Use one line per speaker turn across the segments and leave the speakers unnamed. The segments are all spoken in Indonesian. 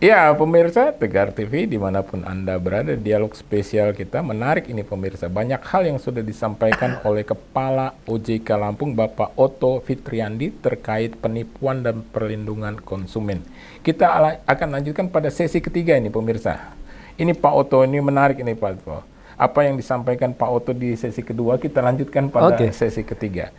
Ya, pemirsa Tegar TV dimanapun Anda berada, dialog spesial kita menarik ini pemirsa. Banyak hal yang sudah disampaikan oleh Kepala OJK Lampung, Bapak Otto Fitriandi terkait penipuan dan perlindungan konsumen. Kita akan lanjutkan pada sesi ketiga ini pemirsa. Ini Pak Otto, ini menarik ini Pak Otto. Apa yang disampaikan Pak Otto di sesi kedua, kita lanjutkan pada sesi ketiga.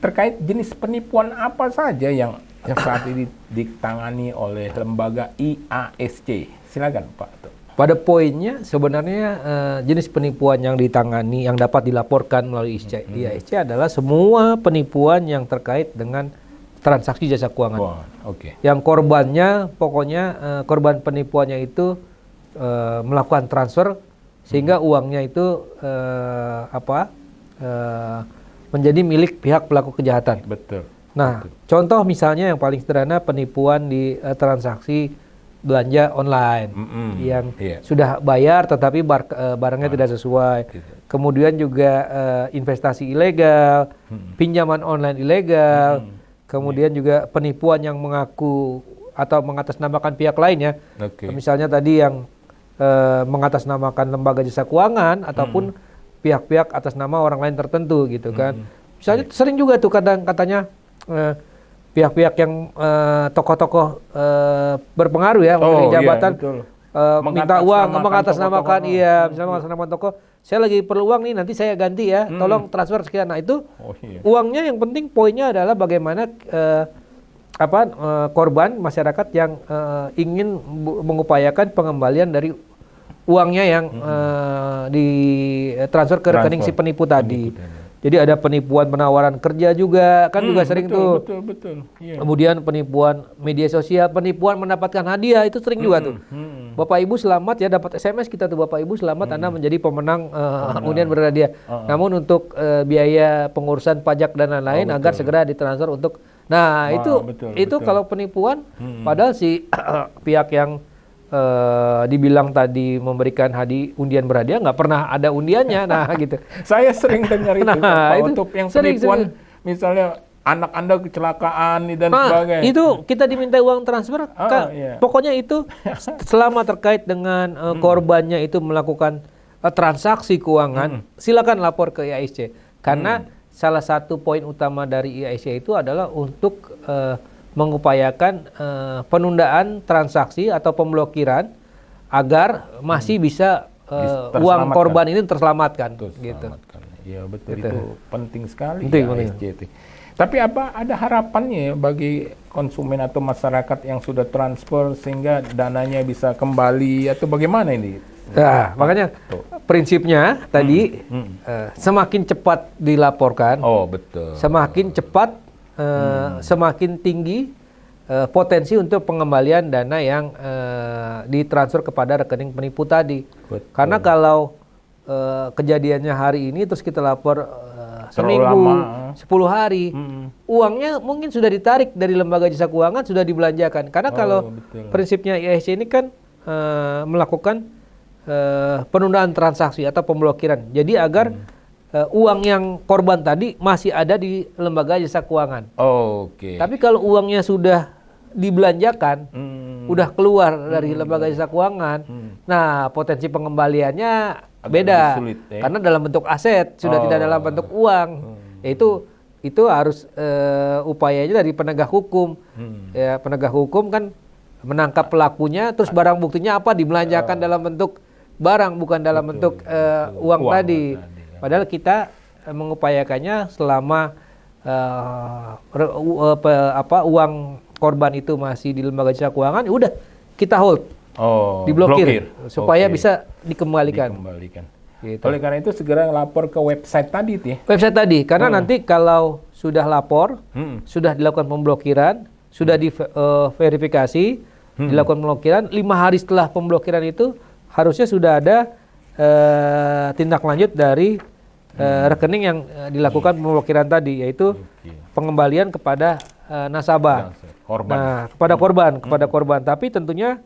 Terkait jenis penipuan apa saja yang saat ini ditangani oleh lembaga IASC. Silakan Pak.
Pada poinnya sebenarnya jenis penipuan yang ditangani, yang dapat dilaporkan melalui IASC adalah semua penipuan yang terkait dengan transaksi jasa keuangan. Yang korbannya, pokoknya korban penipuannya itu melakukan transfer sehingga uangnya itu menjadi milik pihak pelaku kejahatan.
Betul.
Nah, contoh misalnya yang paling sederhana penipuan di transaksi belanja online yang sudah bayar tetapi barangnya tidak sesuai. Kemudian juga investasi ilegal, pinjaman online ilegal, kemudian juga penipuan yang mengaku atau mengatasnamakan pihak lainnya. Misalnya tadi yang mengatasnamakan lembaga jasa keuangan ataupun pihak-pihak atas nama orang lain tertentu gitu kan. Misalnya sering juga tuh katanya pihak-pihak yang tokoh-tokoh berpengaruh ya, memiliki jabatan, minta uang, mengatasnamakan, misalnya mengatasnamakan tokoh, saya lagi perlu uang nih, nanti saya ganti ya, tolong transfer sekian. Nah itu uangnya yang penting poinnya adalah bagaimana korban masyarakat yang ingin mengupayakan pengembalian dari uangnya yang ditransfer ke rekening si penipu tadi. Jadi ada penipuan penawaran kerja juga, kan juga sering tuh.
Betul.
Kemudian penipuan media sosial, penipuan mendapatkan hadiah, itu sering juga tuh. Bapak Ibu selamat ya, dapat SMS kita tuh, Bapak Ibu selamat Anda menjadi pemenang undian berhadiah. Namun untuk biaya pengurusan pajak dan lain-lain agar segera ditransfer untuk. Nah, itu kalau penipuan, padahal si pihak yang dibilang tadi memberikan undian berhadiah nggak pernah ada undiannya, nah gitu.
Saya sering dengar itu, Pak, untuk yang penipuan, misalnya anak Anda kecelakaan dan sebagainya.
Itu kita diminta uang transfer, pokoknya itu selama terkait dengan korbannya itu melakukan transaksi keuangan, silakan lapor ke IASC. Karena salah satu poin utama dari IASC itu adalah untuk mengupayakan penundaan transaksi atau pemblokiran agar masih bisa uang korban ini terselamatkan. Gitu.
Ya betul, itu penting sekali. IASC. Tapi apa ada harapannya bagi konsumen atau masyarakat yang sudah transfer sehingga dananya bisa kembali atau bagaimana ini?
Nah, makanya prinsipnya tadi semakin cepat dilaporkan, semakin cepat semakin tinggi potensi untuk pengembalian dana yang ditransfer kepada rekening penipu tadi. Karena kalau kejadiannya hari ini terus kita lapor seminggu, 10 hari, uangnya mungkin sudah ditarik dari lembaga jasa keuangan, sudah dibelanjakan. Karena kalau prinsipnya IASC ini kan melakukan penundaan transaksi atau pemblokiran. Jadi agar uang yang korban tadi masih ada di lembaga jasa keuangan. Tapi kalau uangnya sudah dibelanjakan, udah keluar dari lembaga jasa keuangan, nah potensi pengembaliannya beda. Sulit, karena dalam bentuk aset, sudah tidak dalam bentuk uang. Itu harus upayanya dari penegak hukum. Ya, penegak hukum kan menangkap pelakunya, terus barang buktinya apa dibelanjakan dalam bentuk barang, bukan dalam bentuk uang tadi. Padahal kita mengupayakannya selama uang korban itu masih di lembaga jasa keuangan, udah kita hold, diblokir supaya bisa dikembalikan. Gitu.
Oleh karena itu segera lapor ke website tadi,
Website tadi, karena nanti kalau sudah lapor, sudah dilakukan pemblokiran, sudah diverifikasi, dilakukan pemblokiran, 5 hari setelah pemblokiran itu harusnya sudah ada tindak lanjut dari rekening yang dilakukan pemblokiran tadi, yaitu pengembalian kepada nasabah. Kepada korban. Tapi tentunya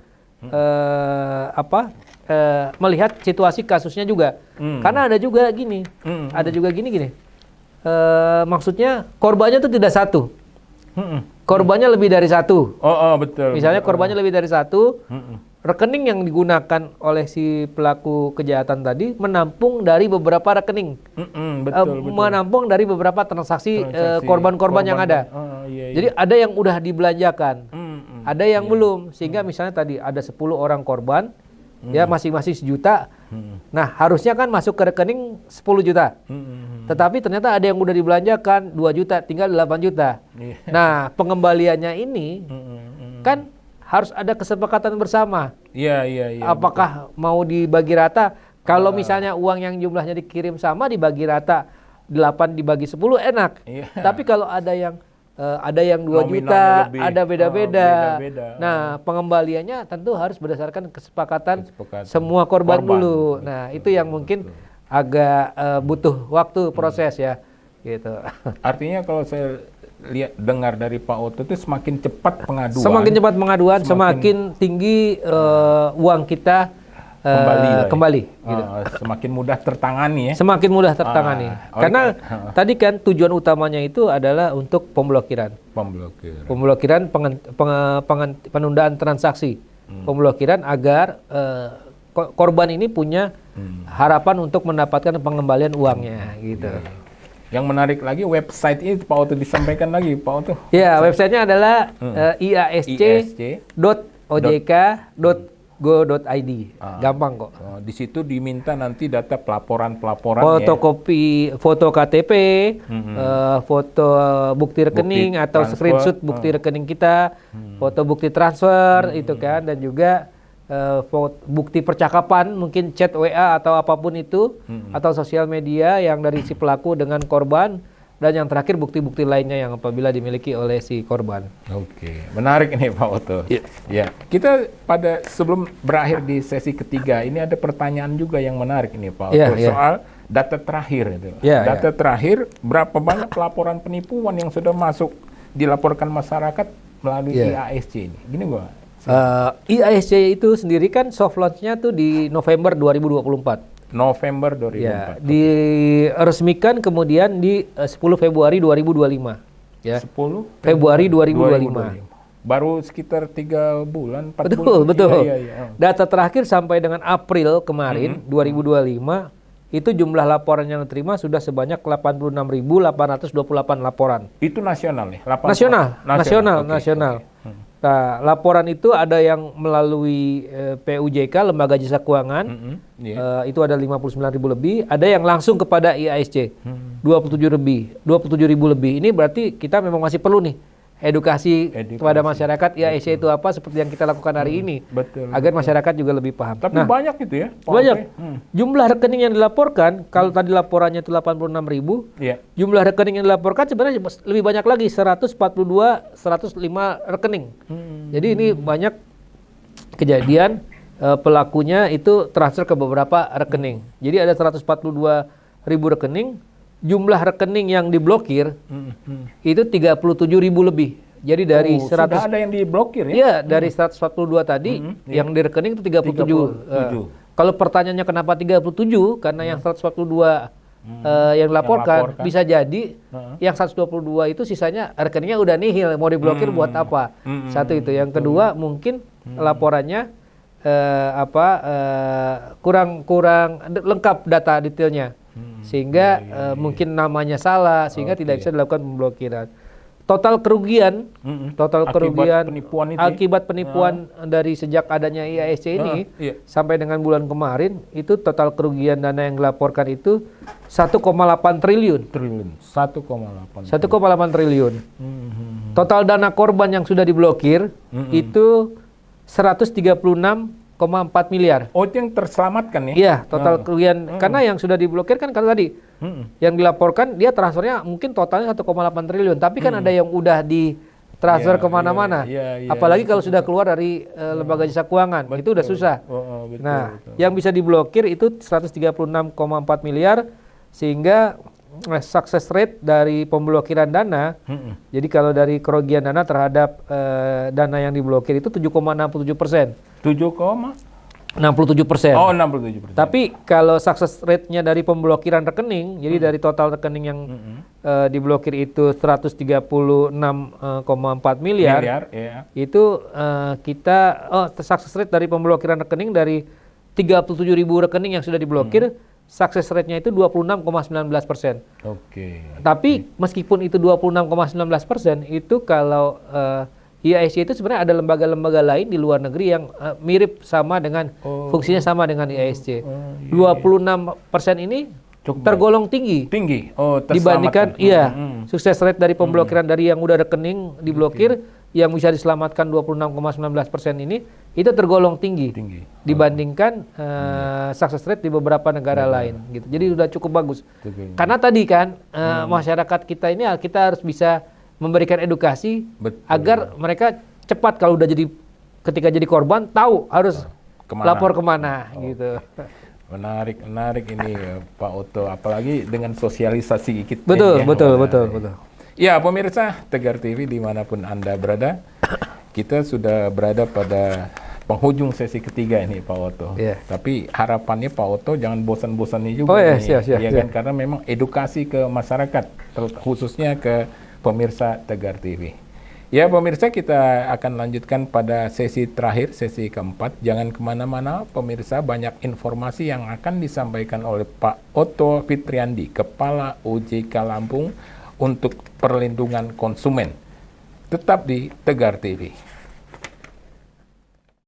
melihat situasi kasusnya juga. Karena ada juga gini. Maksudnya korbannya itu tidak satu. korbannya lebih dari satu.
Betul.
Misalnya korbannya lebih dari satu, rekening yang digunakan oleh si pelaku kejahatan tadi menampung dari beberapa rekening,
betul.
menampung dari beberapa transaksi korban-korban yang ada. Jadi ada yang udah dibelanjakan, ada yang belum, sehingga misalnya tadi ada 10 orang korban, ya masing-masing 1 juta. Nah harusnya kan masuk ke rekening 10 juta. Tetapi ternyata ada yang udah dibelanjakan 2 juta, tinggal 8 juta. Nah pengembaliannya ini kan harus ada kesepakatan bersama.
Iya.
Apakah mau dibagi rata? Kalau misalnya uang yang jumlahnya dikirim sama dibagi rata, 8 dibagi 10 enak. Tapi kalau ada yang 2 juta, lebih, ada beda-beda. Nah, pengembaliannya tentu harus berdasarkan kesepakatan semua korban dulu. Nah, itu yang mungkin agak butuh waktu proses ya, gitu.
Artinya kalau saya dengar dari Pak Oto itu semakin cepat pengaduan.
Semakin cepat pengaduan, semakin tinggi uang kita kembali gitu.
Semakin mudah tertangani ya.
Semakin mudah tertangani. Karena tadi kan tujuan utamanya itu adalah untuk pemblokiran. Pemblokiran penundaan transaksi. Pemblokiran agar korban ini punya harapan untuk mendapatkan pengembalian uangnya gitu.
Yang menarik lagi website ini Pak Oto disampaikan lagi Pak Oto.
Ya, websitenya adalah iasc.ojk.go.id. Gampang kok.
Di situ diminta nanti data pelaporan-pelaporan,
fotokopi, foto KTP, foto bukti rekening atau screenshot bukti rekening kita, foto bukti transfer itu kan, dan juga bukti percakapan, mungkin chat WA atau apapun itu, atau sosial media yang dari si pelaku dengan korban, dan yang terakhir bukti-bukti lainnya yang apabila dimiliki oleh si korban.
Oke, menarik ini Pak Oto. Ya, kita sebelum berakhir di sesi ketiga ini ada pertanyaan juga yang menarik ini Pak Oto soal data terakhir itu. Data terakhir berapa banyak laporan penipuan yang sudah masuk dilaporkan masyarakat melalui IASC ini? Gini Pak.
IASC itu sendiri kan soft launch-nya tuh di November 2024.
November 2024.
Ya, diresmikan kemudian di 10 Februari 2025. Ya.
10
Februari 2025.
Baru sekitar 3 bulan, 4
betul,
bulan.
Betul.
Iya.
Data terakhir sampai dengan April kemarin 2025 itu jumlah laporan yang diterima sudah sebanyak 86.828 laporan.
Itu nasional ya?
Nasional. Nah, laporan itu ada yang melalui PUJK, Lembaga Jasa Keuangan, itu ada 59.000 lebih, ada yang langsung kepada IASC, 27.000 lebih. Ini berarti kita memang masih perlu nih edukasi kepada masyarakat IASC itu apa, seperti yang kita lakukan hari ini. Agar masyarakat juga lebih paham.
Tapi banyak itu ya?
Banyak. Jumlah rekening yang dilaporkan, kalau tadi laporannya itu 86.000, jumlah rekening yang dilaporkan sebenarnya lebih banyak lagi, 105 rekening. Jadi ini banyak kejadian pelakunya itu transfer ke beberapa rekening. Jadi ada 142.000 rekening. Jumlah rekening yang diblokir itu 37.000 lebih. Jadi dari 100
sudah ada yang diblokir ya?
Iya, dari 142 tadi yang di rekening itu 37. Kalau pertanyaannya kenapa 37? Karena yang 142 yang dilaporkan bisa jadi yang 122 itu sisanya rekeningnya udah nihil, mau diblokir buat apa? Satu itu. Yang kedua mungkin laporannya kurang lengkap data detailnya. Sehingga mungkin namanya salah, sehingga tidak bisa dilakukan pemblokiran. Total kerugian akibat penipuan dari sejak adanya IASC ini sampai dengan bulan kemarin itu total kerugian dana yang dilaporkan itu 1,8 triliun. 1,8 triliun. Total dana korban yang sudah diblokir itu 136,4 miliar.
Oh, itu yang terselamatkan ya?
Iya, total kerugian. Karena yang sudah diblokir kan kalau tadi yang dilaporkan dia transfernya mungkin totalnya 1,8 triliun. Tapi kan ada yang udah ditransfer kemana-mana. Apalagi kalau sudah keluar dari lembaga jasa keuangan, itu udah susah. Yang bisa diblokir itu 136,4 miliar, sehingga success rate dari pemblokiran dana. Jadi kalau dari kerugian dana terhadap dana yang diblokir itu 7,67%. 67%.
Oh, 67%.
Tapi kalau success rate-nya dari pemblokiran rekening, jadi dari total rekening yang diblokir itu 136,4 miliar,
ya.
itu success rate dari pemblokiran rekening dari 37.000 rekening yang sudah diblokir, success rate-nya itu 26,19%.
Oke.
Tapi meskipun itu 26,19%, itu kalau IASC itu sebenarnya ada lembaga-lembaga lain di luar negeri yang mirip sama dengan fungsinya sama dengan IASC. 26% ini tergolong tinggi.
Tinggi.
Dibandingkan sukses rate dari pemblokiran dari yang udah rekening diblokir yang bisa diselamatkan 26,19% ini itu tergolong tinggi. Dibandingkan success rate di beberapa negara lain gitu. Jadi udah cukup bagus. Karena tadi kan masyarakat kita ini kita harus bisa memberikan edukasi agar mereka cepat kalau udah ketika jadi korban tahu harus lapor kemana gitu.
Menarik ini Pak Otto, apalagi dengan sosialisasi kita.
Betul.
Ya pemirsa Tegar TV dimanapun Anda berada, kita sudah berada pada penghujung sesi ketiga ini Pak Otto. Tapi harapannya Pak Otto jangan bosan-bosannya juga. Kan? Karena memang edukasi ke masyarakat, khususnya ke pemirsa Tegar TV. Ya pemirsa, kita akan lanjutkan pada sesi terakhir, sesi keempat. Jangan kemana-mana pemirsa, banyak informasi yang akan disampaikan oleh Pak Otto Fitriandi, Kepala OJK Lampung untuk perlindungan konsumen. Tetap di Tegar TV.